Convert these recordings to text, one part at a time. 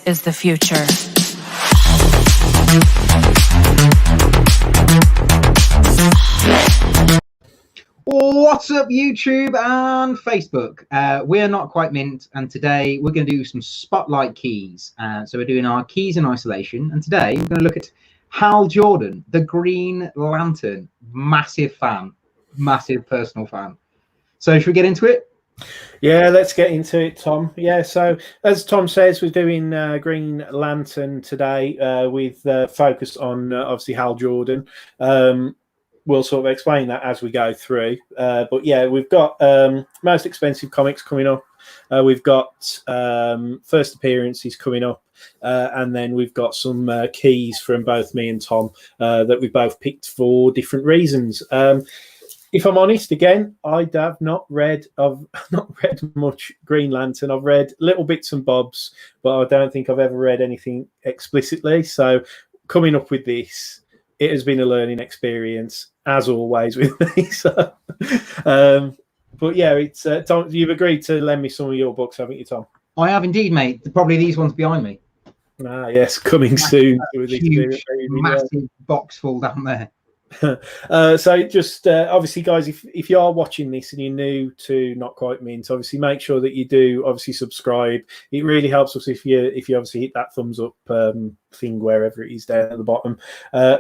is the future. What's up, YouTube and Facebook? We're Not Quite Mint, and today we're going to do some spotlight keys. So we're doing our keys in isolation, and today we're going to look at Hal Jordan, the Green Lantern. Massive fan, massive personal fan. So should we get into it? Yeah, let's get into it, Tom. Yeah, so as Tom says, we're doing Green Lantern today with focus on obviously Hal Jordan. We'll sort of explain that as we go through. But yeah, we've got most expensive comics coming up. We've got first appearances coming up. And then we've got some keys from both me and Tom that we both picked for different reasons. If I'm honest, again, I've not read much Green Lantern. I've read little bits and bobs, but I don't think I've ever read anything explicitly. So coming up with this, it has been a learning experience, as always with me. So, but yeah, it's Tom, you've agreed to lend me some of your books, haven't you, Tom? I have indeed, mate. Probably these ones behind me. Ah, yes, coming soon. Huge, massive box full down there. So just obviously, guys, if you are watching this and you're new to Not Quite Mint, obviously make sure that you do obviously subscribe. It really helps us if you obviously hit that thumbs up thing wherever it is down at the bottom.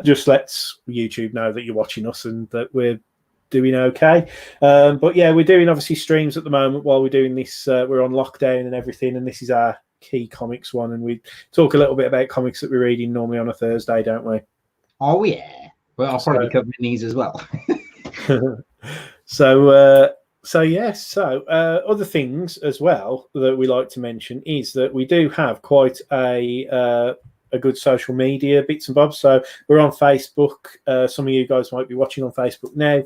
Just lets YouTube know that you're watching us and that we're doing okay. But yeah, we're doing obviously streams at the moment while we're doing this. We're on lockdown and everything, and this is our key comics one, and we talk a little bit about comics that we're reading normally on a Thursday, don't we? Oh yeah. Well, I'll probably be covering these as well. So other things as well that we like to mention is that we do have quite a good social media bits and bobs. So we're on Facebook. Some of you guys might be watching on Facebook now,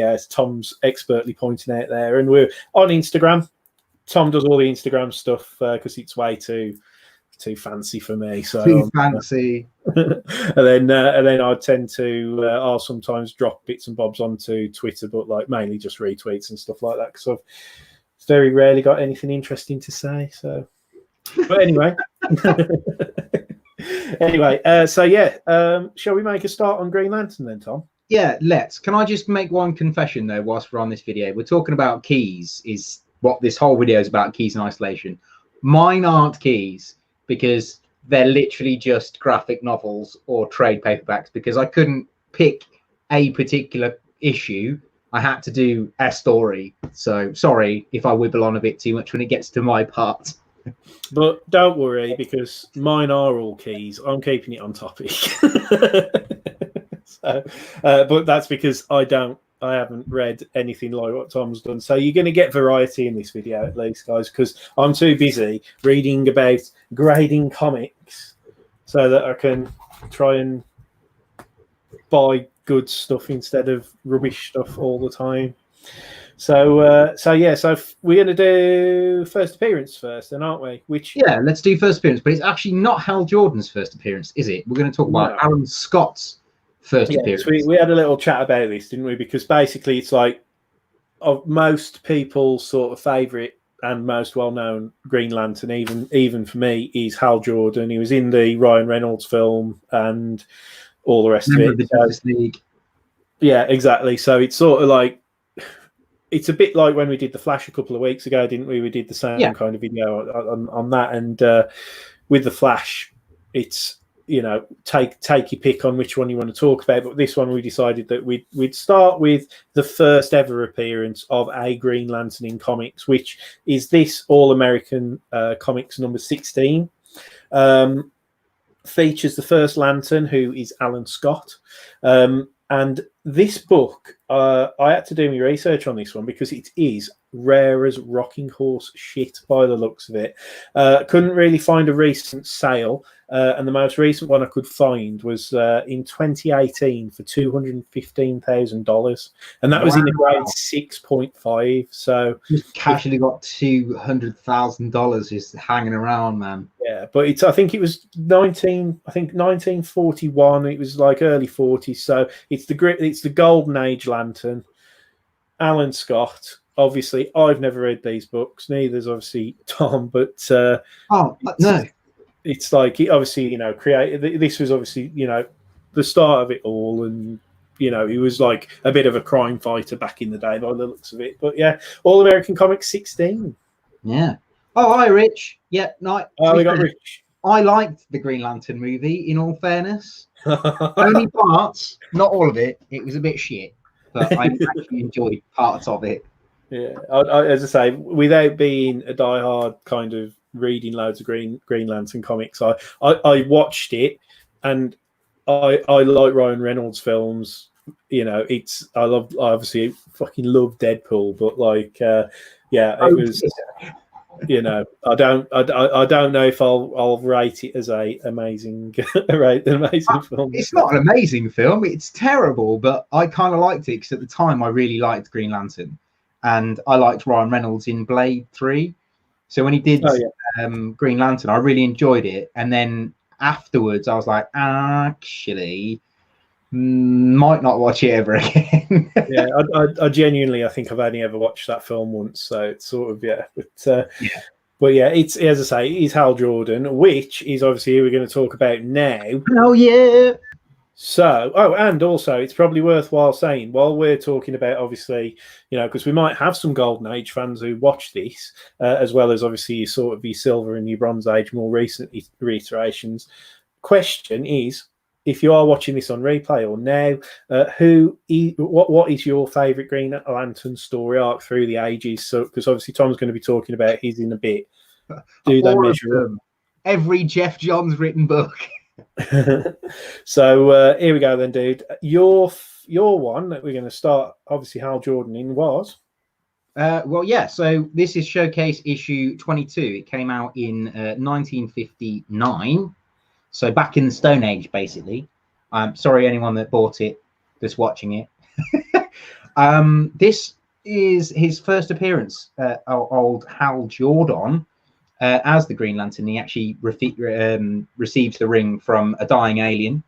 as Tom's expertly pointing out there, and we're on Instagram. Tom does all the Instagram stuff because it's way too fancy for me. So too fancy. and then I tend to I'll sometimes drop bits and bobs onto Twitter, but like mainly just retweets and stuff like that because I've very rarely got anything interesting to say. So, but anyway, shall we make a start on Green Lantern then, Tom? Yeah, let's. Can I just make one confession though? Whilst we're on this video, we're talking about keys. Is what this whole video is about: keys in isolation. Mine aren't keys, because they're literally just graphic novels or trade paperbacks, because I couldn't pick a particular issue. I had to do a story. So sorry if I wibble on a bit too much when it gets to my part. But don't worry, because mine are all keys. I'm keeping it on topic. But that's because I haven't read anything like what Tom's done. So you're going to get variety in this video at least, guys, because I'm too busy reading about grading comics so that I can try and buy good stuff instead of rubbish stuff all the time. So we're going to do first appearance first, then, aren't we? Let's do first appearance, but it's actually not Hal Jordan's first appearance, is it? We're going to talk about Alan Scott's first appearance. We had a little chat about this, didn't we? Because basically it's like of most people's sort of favourite and most well-known Green Lantern, even for me, is Hal Jordan. He was in the Ryan Reynolds film and all the rest of it. The Justice League. Yeah, exactly. So it's sort of like, it's a bit like when we did The Flash a couple of weeks ago, didn't we? We did the same kind of video on that. And with The Flash, it's, take your pick on which one you want to talk about. But this one, we decided that we'd start with the first ever appearance of a Green Lantern in comics, which is this All-American Comics number 16. Features the first Lantern, who is Alan Scott. And this book, I had to do my research on this one because it is rare as rocking horse shit by the looks of it. Couldn't really find a recent sale. And the most recent one I could find was in 2018 for $215,000, and that was in a grade 6.5. So just casually got $200,000 just hanging around, man. Yeah, but I think it was 1941. It was like early 40s. So it's the golden age Lantern. Alan Scott, obviously, I've never read these books. Neither's obviously Tom, but no, it's like he obviously, created. This was obviously, the start of it all, and he was like a bit of a crime fighter back in the day by the looks of it. But yeah, All American Comics 16. Yeah. Oh, hi, Rich. Yeah, no. Oh, we got Rich. I liked the Green Lantern movie, in all fairness. Only parts, not all of it. It was a bit shit, but I actually enjoyed parts of it. Yeah, as I say, without being a diehard kind of reading loads of Green Lantern comics, I watched it, and I like Ryan Reynolds films. I obviously fucking love Deadpool, but it was. I don't know if I'll rate it as an amazing film. It's not an amazing film. It's terrible, but I kind of liked it because at the time I really liked Green Lantern, and I liked Ryan Reynolds in Blade 3. So when he did Green Lantern, I really enjoyed it. And then afterwards, I was like, actually, might not watch it ever again. Yeah, I genuinely, I think I've only ever watched that film once, so it's sort of but yeah, it's, as I say, it's Hal Jordan, which is obviously who we're going to talk about now. Oh yeah. So, and also it's probably worthwhile saying while we're talking about, obviously, because we might have some Golden Age fans who watch this, as well as obviously sort of your Silver and your Bronze Age more recent reiterations. Question is, if you are watching this on replay or now, what is your favourite Green Lantern story arc through the ages? So, because obviously Tom's going to be talking about his in a bit. Do they measure up? Every Jeff Johns written book. So here we go then, dude. Your one that we're going to start, obviously Hal Jordan in, was. So this is Showcase issue 22. It came out in 1959. So back in the Stone Age, basically. Sorry, anyone that bought it that's watching it. This is his first appearance, old Hal Jordan, as the Green Lantern. He actually receives the ring from a dying alien.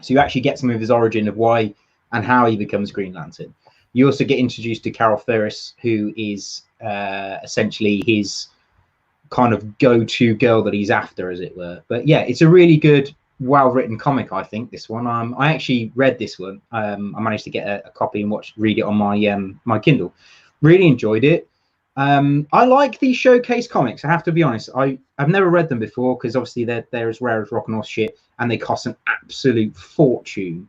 So you actually get some of his origin of why and how he becomes Green Lantern. You also get introduced to Carol Ferris, who is essentially his kind of go-to girl that he's after, as it were. But yeah, it's a really good, well-written comic, I think, this one. I actually read this one. I managed to get a copy and read it on my my Kindle. Really enjoyed it. I like these Showcase comics, I have to be honest. I've never read them before because obviously they're as rare as rock and roll shit, and they cost an absolute fortune.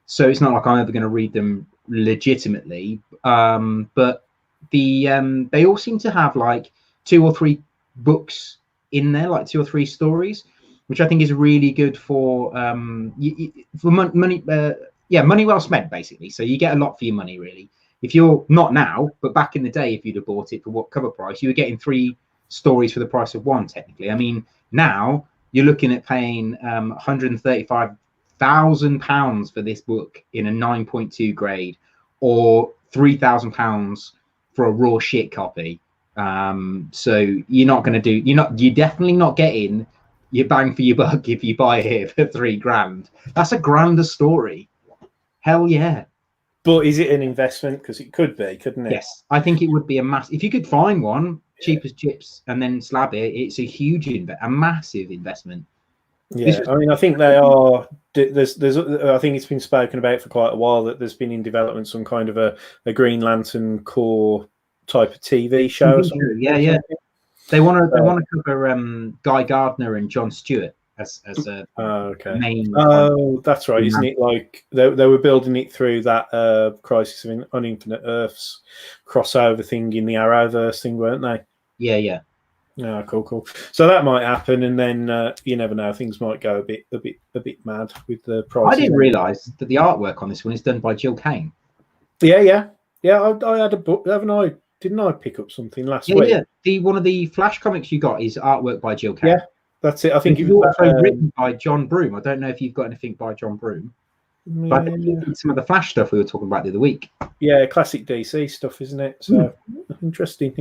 So it's not like I'm ever going to read them legitimately. But they all seem to have like 2 or 3 books in there, like 2 or 3 stories, which I think is really good for money. Money well spent, basically. So you get a lot for your money, really. If you're not now, but back in the day, if you'd have bought it for what cover price, you were getting 3 stories for the price of 1, technically. I mean, now you're looking at paying £135,000 for this book in a 9.2 grade, or £3,000 for a raw shit copy. So you're not going to do, you're definitely not getting your bang for your buck if you buy it for $3,000. That's a grander story. Hell yeah. But is it an investment? Because it could be, couldn't it? Yes, I think it would be a if you could find one cheap as chips and then slab it, it's a huge a massive investment. Yeah, I mean, I think they are. There's. I think it's been spoken about for quite a while that there's been in development some kind of a Green Lantern core type of TV show. Or something. Yeah. They want to cover Guy Gardner and Jon Stewart as a main. Oh, that's right, isn't it? Like they were building it through that Crisis on Infinite Earths crossover thing in the Arrowverse thing, weren't they? Yeah. Oh, cool. So that might happen, and then you never know. Things might go a bit mad with the price. I didn't realise that the artwork on this one is done by Jill Kane. Yeah. I had a book, haven't I? Didn't I pick up something last week? Yeah. One of the Flash comics you got is artwork by Jill Kane. Yeah, that's it. I think it was also written by John Broome. I don't know if you've got anything by John Broome. But I think you did some of the Flash stuff we were talking about the other week. Yeah, classic DC stuff, isn't it? So interesting.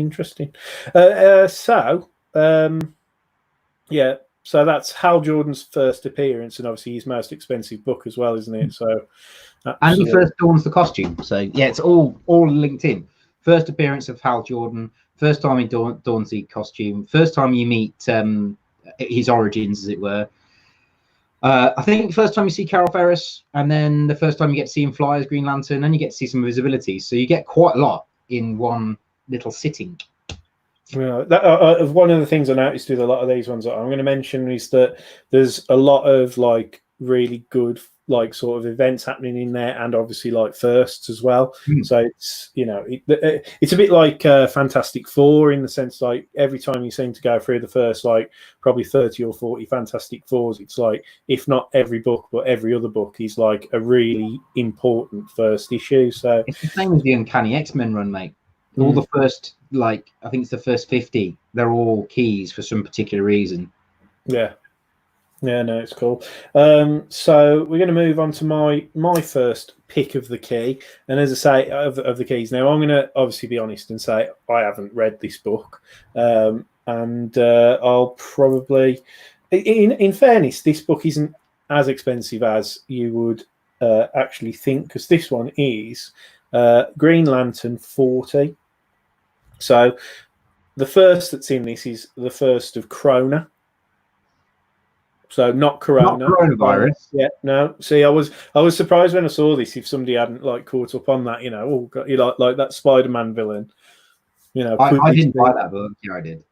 So that's Hal Jordan's first appearance, and obviously his most expensive book as well, isn't it? So and he first dons the costume. So yeah, it's all linked in. first appearance of Hal Jordan, first time in Dawnseed costume, first time you meet his origins, as it were. I think first time you see Carol Ferris, and then the first time you get to see him fly as Green Lantern, and you get to see some of his abilities. So you get quite a lot in one little sitting. Yeah, one of the things I noticed with a lot of these ones that I'm going to mention is that there's a lot of like really good like sort of events happening in there, and obviously like firsts as well. So it's, you know, it's a bit like Fantastic Four in the sense like every time you seem to go through the first like probably 30 or 40 Fantastic Fours, it's like if not every book but every other book is like a really important first issue. So it's the same as the Uncanny X-Men run, mate. All the first, like, I think it's the first 50, they're all keys for some particular reason. Yeah, no, it's cool. So we're going to move on to my first pick of the key, and as I say, of the keys. Now I'm going to obviously be honest and say I haven't read this book, and I'll probably, in fairness, this book isn't as expensive as you would actually think, because this one is Green Lantern 40. So the first that's in this is the first of Corona. So not Corona. Not coronavirus. Yeah, no. See, I was surprised when I saw this. If somebody hadn't like caught up on that, you know, oh, God, you like that Spider-Man villain. You know, I didn't buy that book. Yeah, I did.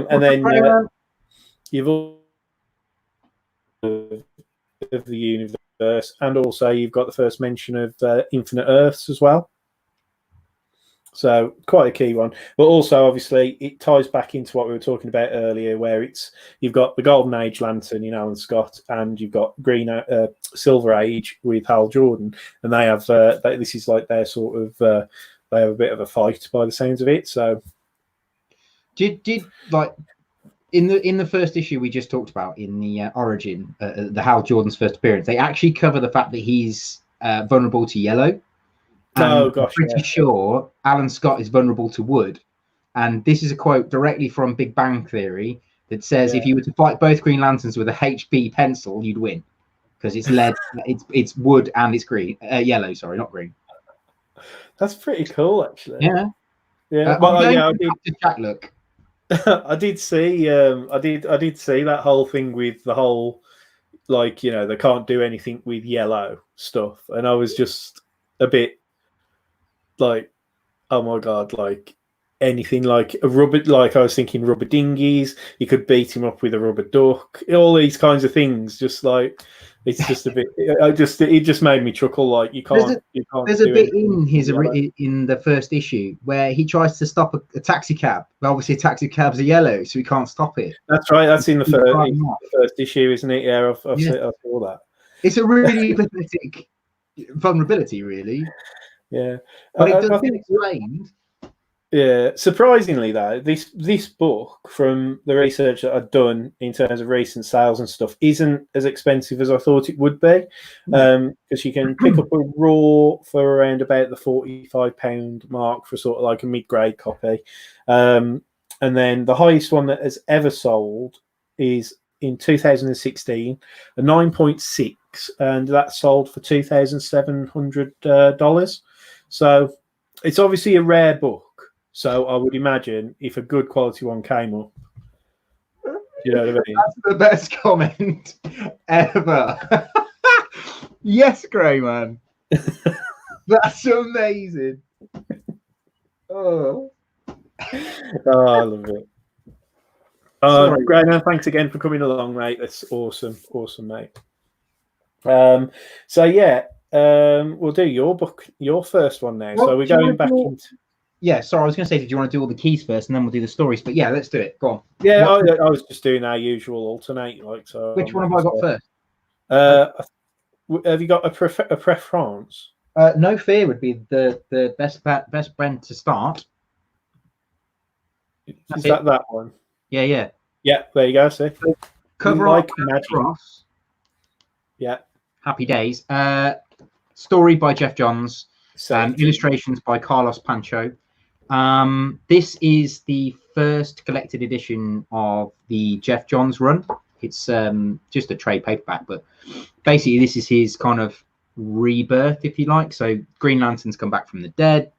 And then you've all of the universe, and also you've got the first mention of Infinite Earths as well. So quite a key one, but also obviously it ties back into what we were talking about earlier, where you've got the Golden Age Lantern in Alan Scott, and you've got Silver Age with Hal Jordan, and they have this is like their sort of they have a bit of a fight by the sounds of it. So did like in the first issue we just talked about, in the origin, the Hal Jordan's first appearance, they actually cover the fact that he's vulnerable to yellow. Oh gosh, I'm pretty sure Alan Scott is vulnerable to wood. And this is a quote directly from Big Bang Theory that says if you were to fight both Green Lanterns with a HB pencil, you'd win, because it's lead, it's wood, and it's green, yellow. Sorry, not green. That's pretty cool, actually. Yeah, Well, yeah, I did. Jack, look, I did see. I did see that whole thing with the whole, like, you know, they can't do anything with yellow stuff, and I was just a bit like, oh my God, like anything like a rubber, like I was thinking rubber dinghies, you could beat him up with a rubber duck, all these kinds of things. Just like, it's just a bit, it just made me chuckle. Like you can't there's a bit in his in the first issue where he tries to stop a taxi cab, but obviously taxicabs are yellow, so he can't stop it. That's right, that's in the first issue, isn't it? Yeah, I saw that. It's a really pathetic vulnerability, really. Yeah, but it does get explained. Yeah, surprisingly though, this book, from the research that I've done in terms of recent sales and stuff, isn't as expensive as I thought it would be, because you can pick up a raw for around about the £45 mark for sort of like a mid-grade copy, and then the highest one that has ever sold is in 2016, a 9.6, and that sold for $2,700. So it's obviously a rare book. So I would imagine if a good quality one came up, you know what I mean? That's the best comment ever. Yes, Gray man. That's amazing. Oh, I love it. Gray man, thanks again for coming along, mate. That's awesome, mate. So yeah. We'll do your book, your first one now. So we're going back into. Yeah, sorry, I was going to say, did you want to do all the keys first, and then we'll do the stories? But yeah, let's do it. Go on. Yeah, I was just doing our usual alternate, like so. Which one have I got first? Have you got a preference? No Fear would be the best friend to start. Is that one? Yeah. Yeah, there you go. See, cover like Magic Ross. Yeah. Happy Days. Story by Jeff Johns. Illustrations by Carlos Pancho. This is the first collected edition of the Jeff Johns run. It's just a trade paperback, but basically this is his kind of rebirth, if you like. So Green Lantern's come back from the dead.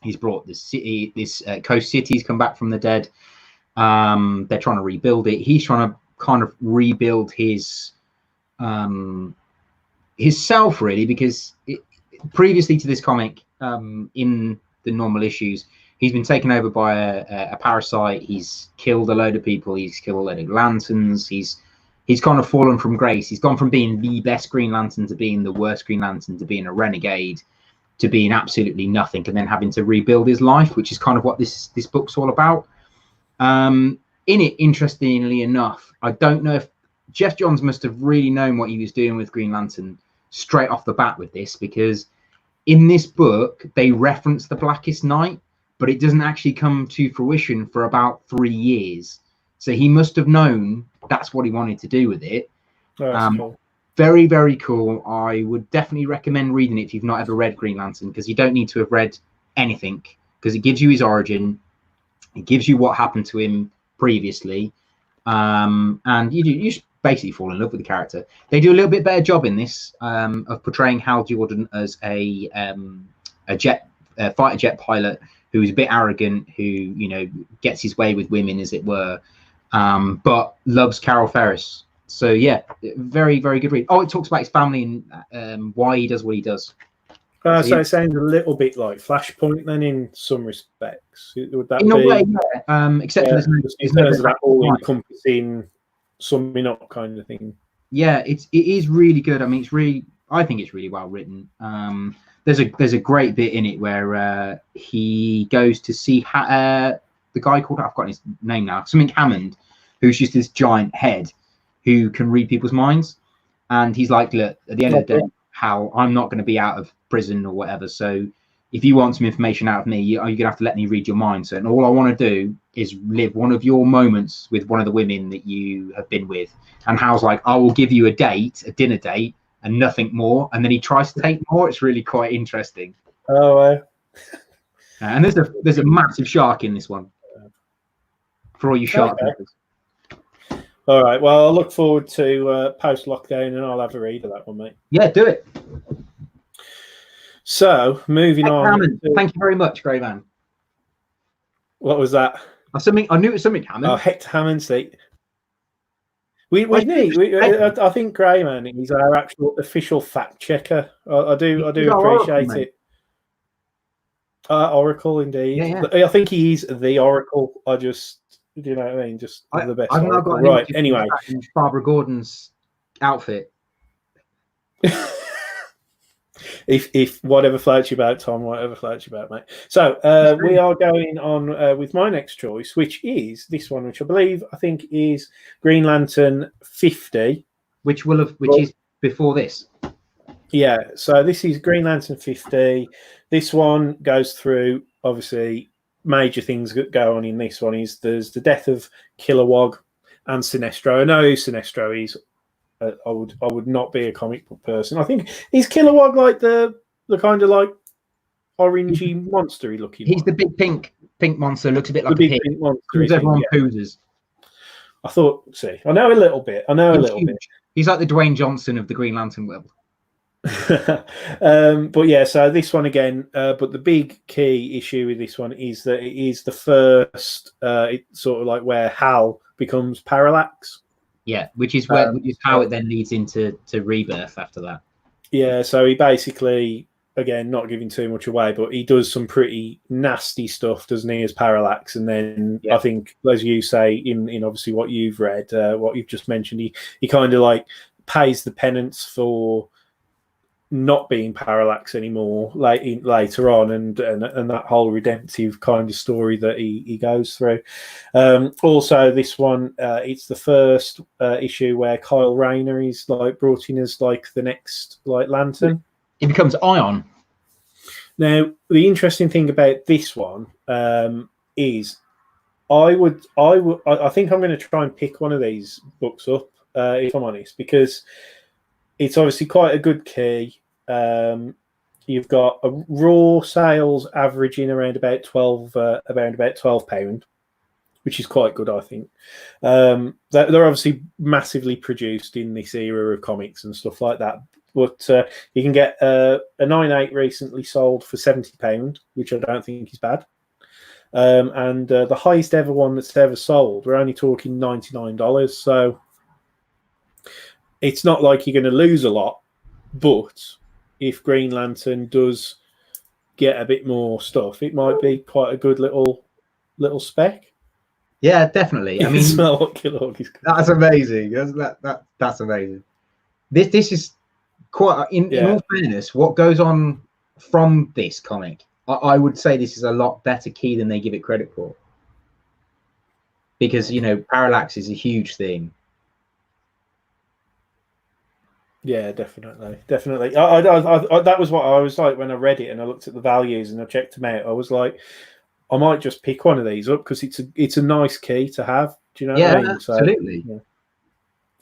He's brought this city, this coast city's come back from the dead. They're trying to rebuild it. He's trying to kind of rebuild his self, really, because previously to this comic, in the normal issues, he's been taken over by a parasite. He's killed a load of people. He's killed a load of lanterns. He's kind of fallen from grace. He's gone from being the best Green Lantern to being the worst Green Lantern, to being a renegade, to being absolutely nothing, and then having to rebuild his life, which is kind of what this book's all about. In it, interestingly enough, I don't know if Jeff Johns must have really known what he was doing with Green Lantern straight off the bat with this, because in this book they reference the Blackest Night, but it doesn't actually come to fruition for about 3 years. So he must have known that's what he wanted to do with it. Cool. Very, very cool. I would definitely recommend reading it if you've not ever read Green Lantern, because you don't need to have read anything, because it gives you his origin, it gives you what happened to him previously, and you just basically fall in love with the character. They do a little bit better job in this of portraying Hal Jordan as a fighter jet pilot who is a bit arrogant, who gets his way with women, as it were, but loves Carol Ferris. So yeah, very, very good read. Oh, it talks about his family and why he does what he does. So it sounds a little bit like Flashpoint then, in some respects. Would that in be? A way, yeah. Except for there's that all-encompassing summing up kind of thing. Yeah, it is really good. I mean, I think it's really well written. There's a great bit in it where he goes to see the guy called, I've forgotten his name now, something Hammond, who's just this giant head who can read people's minds, and he's like, look, at the end of the day, Hal, I'm not going to be out of prison or whatever, so if you want some information out of me, you're going to have to let me read your mind. So, and all I want to do is live one of your moments with one of the women that you have been with. And Hal's like, I will give you a dinner date, and nothing more. And then he tries to take more. It's really quite interesting. Oh, and there's a massive shark in this one for all you shark lovers. All right. Well, I'll look forward to post-lockdown, and I'll have a read of that one, mate. Yeah, do it. So, moving on. Thank you very much, Grey Man. What was that? I knew it was something Hammond. Oh, Hector Hammond. I think Grey Man is our actual official fact checker. I do appreciate it. Oracle, indeed. Yeah. I think he is the Oracle. Do you know what I mean? Just the best. I've not got right. Anyway, Barbara Gordon's outfit. If whatever floats you about, Tom, whatever floats you about, mate. So we are going on with my next choice, which is this one, which I think is Green Lantern 50, which is before this. Yeah, so this is Green Lantern 50. This one goes through, obviously, major things that go on in this one. There's the death of Kilowog and Sinestro. I know who Sinestro is. I would not be a comic book person. I think is Kilowog like the kind of like orangey monstery looking. He's the big pink monster. Looks a bit like the big pink monster. Everyone poozes. I thought. See, I know a little bit. Bit. He's like the Dwayne Johnson of the Green Lantern world. But yeah, so this one again. But the big key issue with this one is that it is the first. It's sort of like where Hal becomes Parallax. Yeah, which is how it then leads into Rebirth after that. Yeah, so he basically, again, not giving too much away, but he does some pretty nasty stuff, doesn't he, as Parallax? And then I think, as you say, in obviously what you've read, what you've just mentioned, he kind of like pays the penance for not being Parallax anymore later on, and that whole redemptive kind of story that he goes through. Also, this one it's the first issue where Kyle Rayner is like brought in as like the next like Lantern. He becomes Ion. Now, the interesting thing about this one is I think I'm going to try and pick one of these books up if I'm honest, because it's obviously quite a good key. You've got a raw sales averaging around about £12, which is quite good, I think. They're obviously massively produced in this era of comics and stuff like that. But you can get a 9.8 recently sold for £70, which I don't think is bad. And the highest ever one that's ever sold, we're only talking $99. So it's not like you're going to lose a lot. But if Green Lantern does get a bit more stuff, it might be quite a good little spec. Yeah, definitely. I mean, smell what Kilowog is cooking. That's amazing. That's amazing. This is quite, in all fairness, what goes on from this comic, I would say this is a lot better key than they give it credit for. Because, you know, parallax is a huge thing. Yeah, definitely. I that was what I was like when I read it and I looked at the values and I checked them out. I was like, I might just pick one of these up because it's a nice key to have. Do you know what I mean? Absolutely. So,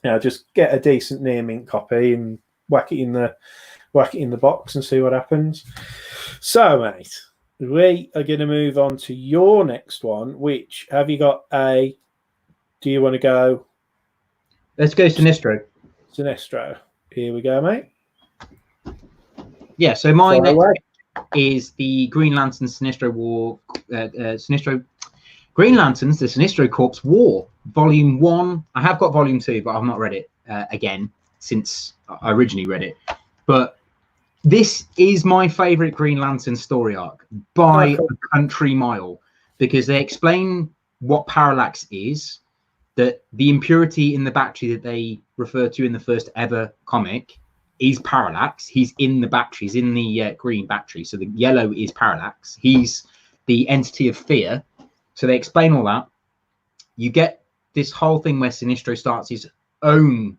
yeah, just get a decent near mint copy and whack it in the box and see what happens. So, mate, we are going to move on to your next one. Which have you got? Do you want to go? Let's go Sinestro. Sinestro. Here we go, mate. Yeah, so my next is the Green Lantern Sinestro War. Green Lanterns, the Sinestro Corps War, Volume 1. I have got Volume 2, but I've not read it again since I originally read it. But this is my favourite Green Lantern story arc by a country mile, because they explain what parallax is, that the impurity in the battery that they refer to in the first ever comic is parallax. He's in the battery. He's in the green battery. So the yellow is parallax. He's the entity of fear. So they explain all that. You get this whole thing where Sinestro starts his own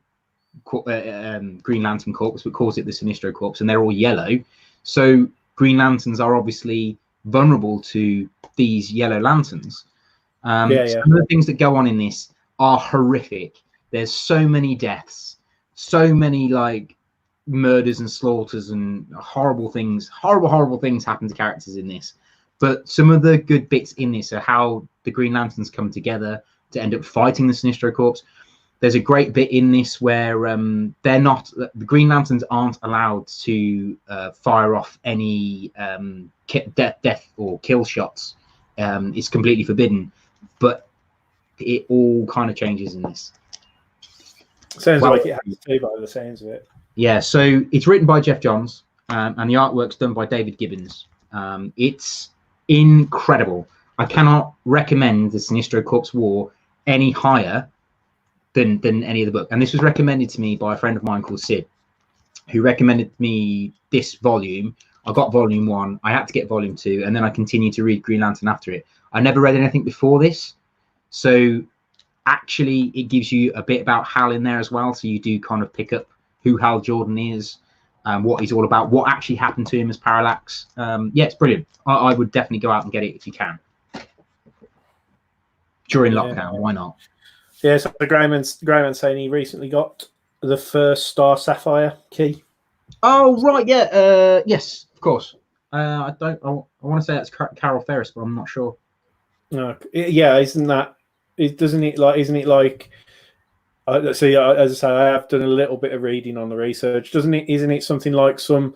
Green Lantern Corps, but calls it the Sinestro Corps, and they're all yellow. So Green Lanterns are obviously vulnerable to these yellow lanterns. Some of the things that go on in this are horrific. There's so many deaths, so many like murders and slaughters and horrible things happen to characters in this. But some of the good bits in this are how the Green Lanterns come together to end up fighting the Sinestro Corps. There's a great bit in this where the Green Lanterns aren't allowed to fire off any death or kill shots. It's completely forbidden, but it all kind of changes in this. Sounds like it has to by the sounds of it. Yeah, so it's written by Jeff Johns, and the artwork's done by David Gibbons. It's incredible. I cannot recommend the Sinestro Corps War any higher than any of the book. And this was recommended to me by a friend of mine called Sid, who recommended me this volume. I got volume 1. I had to get volume 2, and then I continued to read Green Lantern after it. I never read anything before this. So actually, it gives you a bit about Hal in there as well. So you do kind of pick up who Hal Jordan is, what he's all about, what actually happened to him as Parallax. Yeah, it's brilliant. I would definitely go out and get it if you can. During lockdown, why not? Yeah, so Grayman's saying he recently got the first Star Sapphire key. Oh, right, yeah. Yes, of course. I want to say that's Carol Ferris, but I'm not sure. Yeah, isn't it like see, as I say, I have done a little bit of reading on the research. Isn't it something like some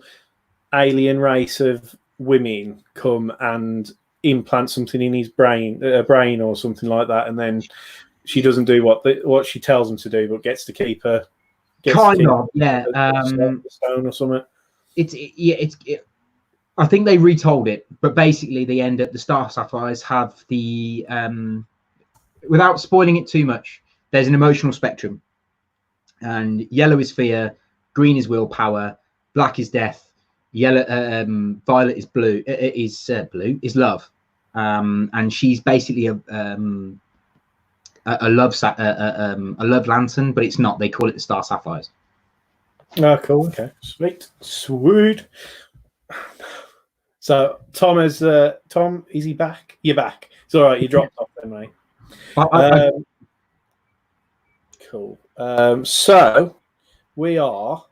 alien race of women come and implant something in his brain or something like that, and then she doesn't do what she tells them to do, but gets to keep her. Kind of, yeah. Stone or something. I think they retold it, but basically they end up, the Star Sapphires have the, without spoiling it too much, there's an emotional spectrum, and yellow is fear, green is willpower, black is death, violet is blue, is love, and she's basically a love lantern, but it's not. They call it the Star Sapphires. Oh, cool. Okay, sweet. So Tom is he back? You're back. It's all right. You dropped off then, mate. Cool. So we are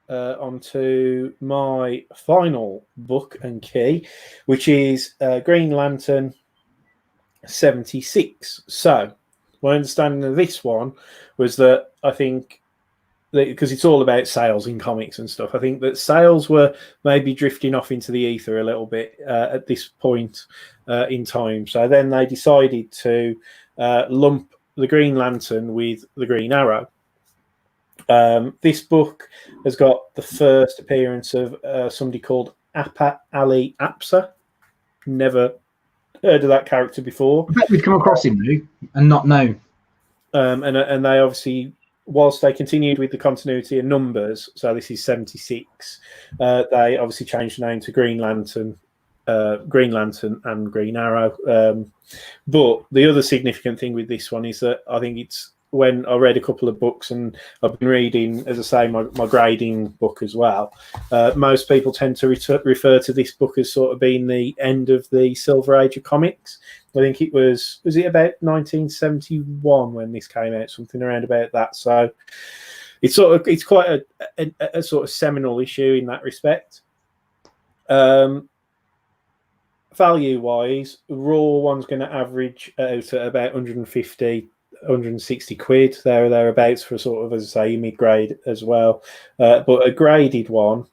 on to my final book and key, which is Green Lantern 76. So my understanding of this one was that I think because it's all about sales in comics and stuff. I think that sales were maybe drifting off into the ether a little bit at this point in time. So then they decided to lump the Green Lantern with the Green Arrow. This book has got the first appearance of somebody called Appa Ali Apsa. Never heard of that character before. I bet we've come across him, Lou, and not known. And they obviously, whilst they continued with the continuity of numbers, so this is 76, they obviously changed the name to Green Lantern and Green Arrow. But the other significant thing with this one is that I think it's when I read a couple of books, and I've been reading, as I say, my grading book as well. Most people tend to refer to this book as sort of being the end of the Silver Age of comics. I think it was it about 1971 when this came out, something around about that. So it's quite a sort of seminal issue in that respect. Value wise, raw one's going to average out at about 150, 160 quid there or thereabouts for sort of, as I say, mid grade as well. But a graded one,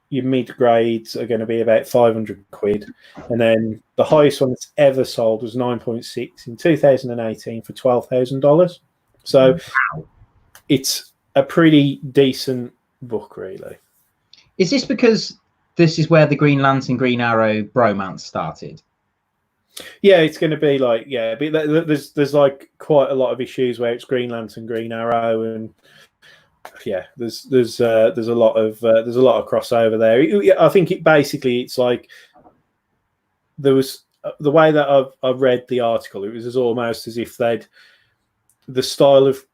your mid grades are going to be about 500 quid, and then the highest one that's ever sold was 9.6 in 2018 for $12,000. So it's a pretty decent book, really. Is this because this is where the Green Lantern Green Arrow bromance started? Yeah, it's going to be like, yeah, but there's like quite a lot of issues where it's Green Lantern Green Arrow, and yeah, there's a lot of crossover there. I think it's like there was the way that I've read the article, it was almost as if they'd the style of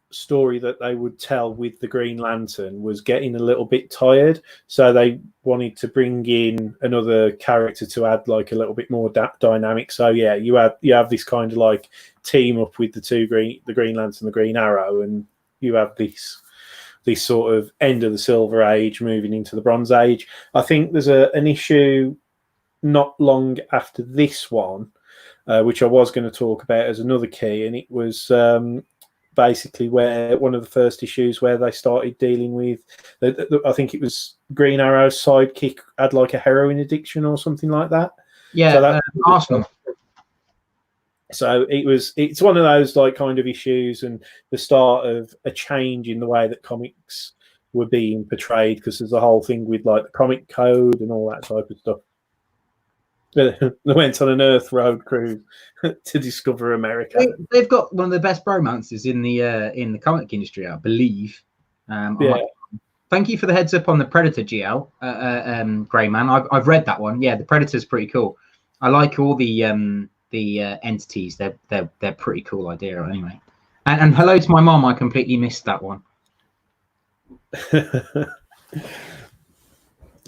story that they would tell with the Green Lantern was getting a little bit tired, so they wanted to bring in another character to add like a little bit more dynamic. So yeah, you have this kind of like team up with the Green Lantern, the Green Arrow, and you have this sort of end of the Silver Age moving into the Bronze Age. I think there's an issue not long after this one, which I was going to talk about as another key, and it was basically where one of the first issues where they started dealing with, I think it was Green Arrow's sidekick had like a heroin addiction or something like that. Yeah, so Arsenal. So it's one of those like kind of issues and the start of a change in the way that comics were being portrayed, because there's a whole thing with like the comic code and all that type of stuff. They went on an Earth road cruise to discover America. They've got one of the best bromances in the comic industry, I believe. Yeah. Thank you for the heads up on the Predator, GL, Grey Man. I've read that one. Yeah, the Predator's pretty cool. I like all the entities. They're pretty cool idea anyway. And hello to my mom. I completely missed that one.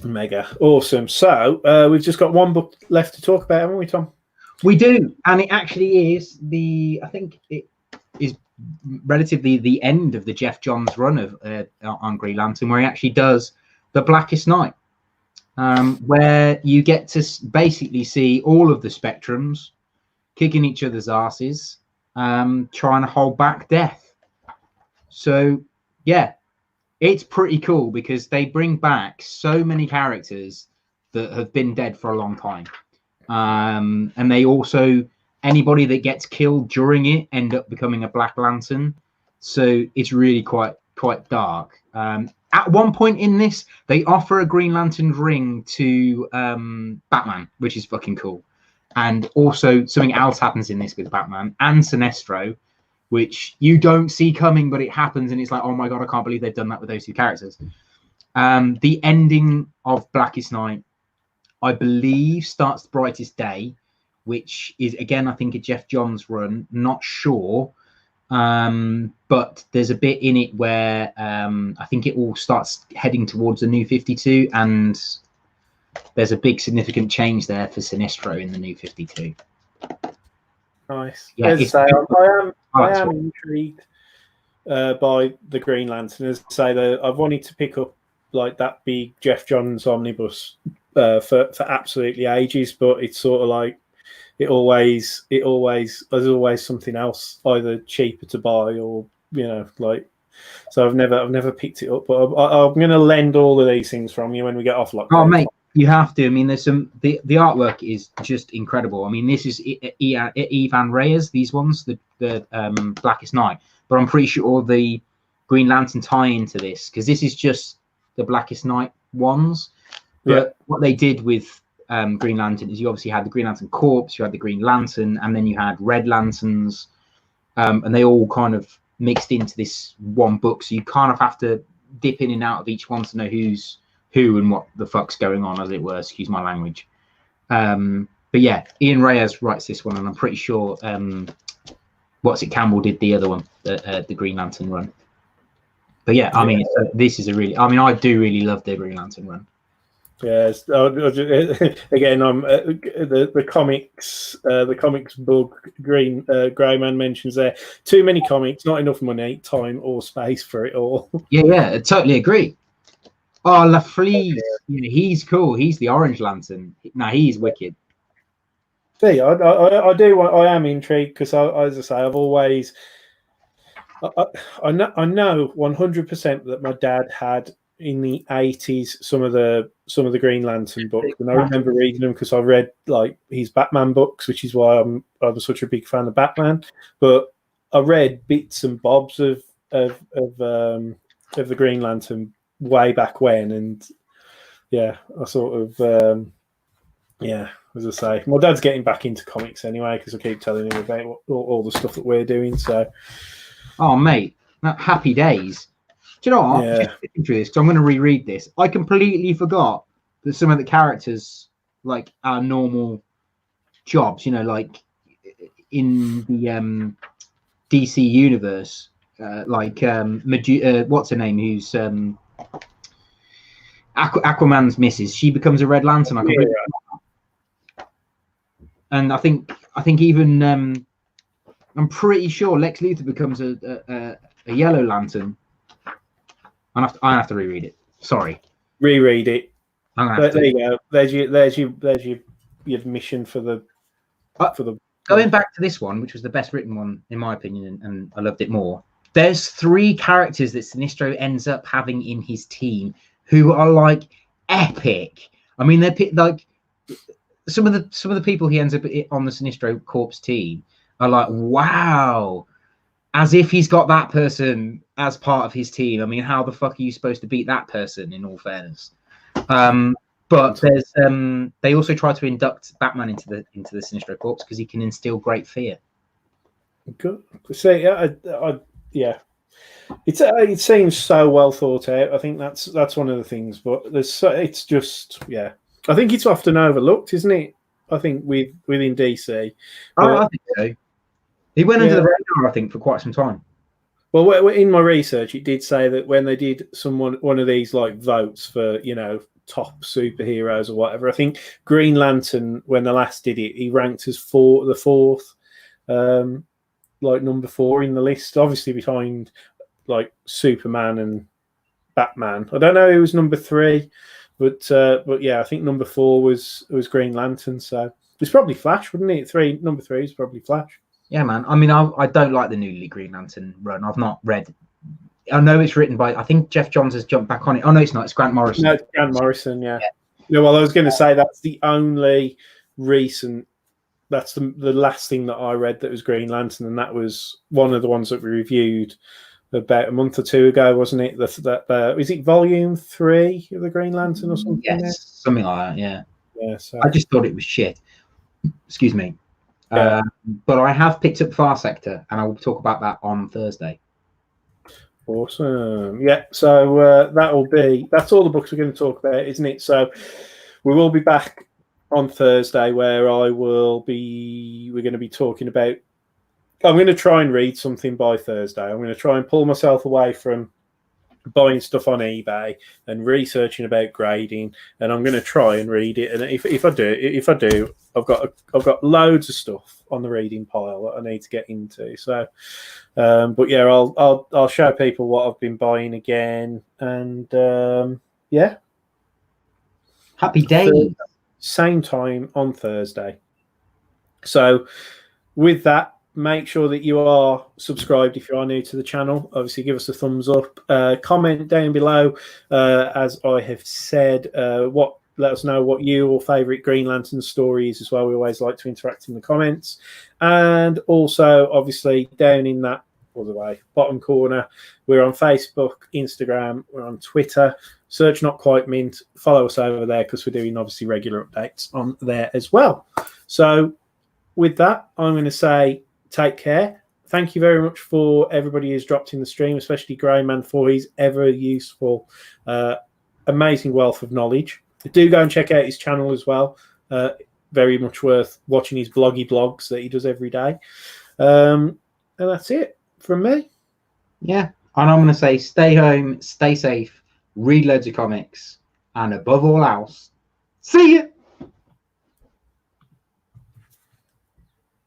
Mega awesome. So we've just got one book left to talk about, haven't we, Tom? We do, and it actually is I think it is relatively the end of the Jeff Johns run of on Green Lantern, where he actually does the Blackest Night, where you get to basically see all of the Spectrums kicking each other's asses, trying to hold back death. So yeah, it's pretty cool because they bring back so many characters that have been dead for a long time. And they also, anybody that gets killed during it end up becoming a Black Lantern. So it's really quite dark. At one point in this, they offer a Green Lantern ring to Batman, which is fucking cool. And also something else happens in this with Batman and Sinestro, which you don't see coming, but it happens, and it's like, oh my god, I can't believe they've done that with those two characters. The ending of Blackest Night, I believe, starts The Brightest Day, which is, again, I think a Jeff Johns run, not sure. But there's a bit in it where I think it all starts heading towards the New 52, and there's a big significant change there for Sinestro in the New 52. Nice. Yeah, I am intrigued by the Green Lantern. As I say, I've wanted to pick up like that big Jeff Johns omnibus for absolutely ages, but it's sort of like there's always something else either cheaper to buy or like. So I've never picked it up, but I'm going to lend all of these things from you when we get off lockdown. Oh, mate, you have to. I mean, there's some the artwork is just incredible. I mean, this is Ivan Reyes. These ones, the Blackest Night, but I'm pretty sure the Green Lantern tie into this because this is just the Blackest Night ones. But what they did with Green Lantern is you obviously had the Green Lantern Corps, you had the Green Lantern, and then you had Red Lanterns, and they all kind of mixed into this one book. So you kind of have to dip in and out of each one to know who's who and what the fuck's going on, as it were. Excuse my language. But yeah, Ian Reyes writes this one, and I'm pretty sure Campbell did the other one, the Green Lantern run. But yeah, I mean, this is I do really love the Green Lantern run. Yes, again, I'm the comics book. Grey Man mentions there too many comics, not enough money, time, or space for it all. Yeah, I totally agree. Oh, LaFleeze, he's cool. He's the Orange Lantern. No, he's wicked. See, I am intrigued because, as I say, I've always, I know 100% that my dad had in the 80s some of the Green Lantern books, and I remember reading them because I read like his Batman books, which is why I was such a big fan of Batman. But I read bits and bobs of the Green Lantern way back when, and I sort of as I say, my dad's getting back into comics anyway because I keep telling him about all the stuff that we're doing. So, oh mate, happy days. Do you know what? Yeah. Just through this, because I'm going to reread this. I completely forgot that some of the characters, like our normal jobs, like in the DC universe, what's her name? Who's Aquaman's missus? She becomes a Red Lantern. And I think even I'm pretty sure Lex Luthor becomes a Yellow Lantern. I have to reread it. Sorry. Reread it. There you go. There's your mission for the Going back to this one, which was the best written one in my opinion, and I loved it more. There's 3 characters that Sinestro ends up having in his team who are like epic. I mean, they're like some of the people he ends up on the Sinestro Corps team are like, wow. As if he's got that person as part of his team. I mean, how the fuck are you supposed to beat that person, in all fairness? But there's they also try to induct Batman into the Sinestro Corps because he can instill great fear. Good. So it seems so well thought out. I think that's one of the things. But it's just I think it's often overlooked, isn't it? I think within DC. I think so. He went under the radar, I think, for quite some time. Well, in my research, it did say that when they did one of these like votes for top superheroes or whatever, I think Green Lantern, when they last did it, he ranked as the fourth, like number 4 in the list, obviously behind like Superman and Batman. I don't know who was number 3, but I think number 4 was Green Lantern. So it's probably Flash, wouldn't it? Number 3 is probably Flash. Yeah, man. I mean, I don't like the new Green Lantern run. I've not read. I know it's written by. I think Jeff Johns has jumped back on it. Oh no, it's not. It's Grant Morrison. No, it's Grant Morrison. Yeah. Well, I was going to say that's the only recent. That's the last thing that I read that was Green Lantern, and that was one of the ones that we reviewed about a month or 2 ago, wasn't it? Is it Volume 3 of the Green Lantern or something? Yes, something like that. Yeah. Yeah. So I just thought it was shit. Excuse me. Yeah. But I have picked up Far Sector, and I will talk about that on Thursday. Awesome. Yeah. So that's all the books we're going to talk about, isn't it? So we will be back on Thursday, where we're going to be talking about. I'm going to try and read something by Thursday. I'm going to try and pull myself away from buying stuff on eBay and researching about grading, and I'm going to try and read it. And if I do, I've got loads of stuff on the reading pile that I need to get into. So, but yeah, I'll show people what I've been buying again, and happy days. Same time on Thursday. So, with that, make sure that you are subscribed if you are new to the channel. Obviously, give us a thumbs up. Comment down below, as I have said, let us know what your favourite Green Lantern story is as well. We always like to interact in the comments. And also, obviously, down in that all the way bottom corner, we're on Facebook, Instagram, we're on Twitter. Search Not Quite Mint. Follow us over there because we're doing obviously regular updates on there as well. So with that, I'm going to say take care. Thank you very much for everybody who's dropped in the stream, especially Greyman for his ever useful, amazing wealth of knowledge. Do go and check out his channel as well. Very much worth watching his blogs that he does every day. And that's it from me. Yeah. And I'm going to say stay home, stay safe, read loads of comics, and above all else, see you.